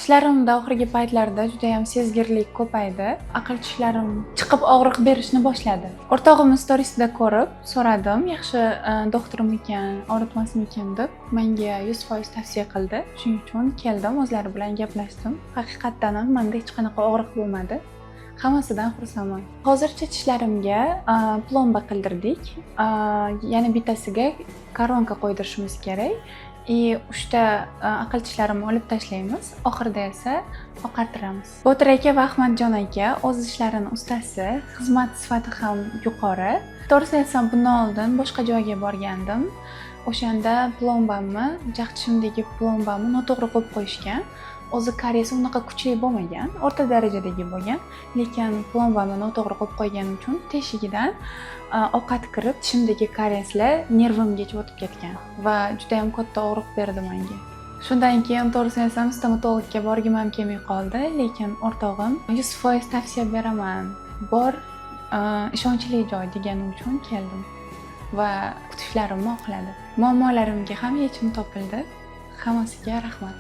tishlarimda oxirgi paytlarda juda ham sezgirlik ko'paydi. Aql tishlarim chiqib og'riq berishni boshladi. O'rtog'imni storiesida ko'rib so'radim, yaxshi doktormikan, og'ritmasmikan deb menga 100% tavsiya qildi. Shuning uchun keldim, o'zlari bilan gaplashdim. Haqiqatdan ham menda hech qanaqa og'riq bo'lmadi. Hammasidan xursandman. Hozircha tishlarimga plomba qildirdik. Yana bittasiga koronka qo'ydirishimiz kerak. 3 ta aql tishlarimni olib tashlaymiz. Oxirida esa oqartiramiz. Botir aka va Ahmadjon aka o'z ishlarining ustasi, xizmat sifati ham yuqori. To'g'risini aytsam, bundan oldin boshqa joyga borgandim. O'shanda plombamni, jag'tishimdagi plombamni noto'g'ri qo'yib qo'yishgan. O'zi karyesi unaqa kuchli bo'lmagan, o'rta darajadagi bo'lgan, lekin plombani noto'g'ri qo'yib qo'yganim uchun teshigidan ovqat kirib, tishimdagi karyeslar nervimgacha o'tib ketgan va juda ham katta og'riq berdi menga. Shundan keyin to'g'risini aytsam, stomatologga borgim ham kelmay qoldi, lekin o'rtog'im 100% tavsiya beraman, bor, ishonchli joy deganim uchun keldim va kutishlarimni oqladi. Muammolarimga ham yechim topildi. Hammasiga rahmat.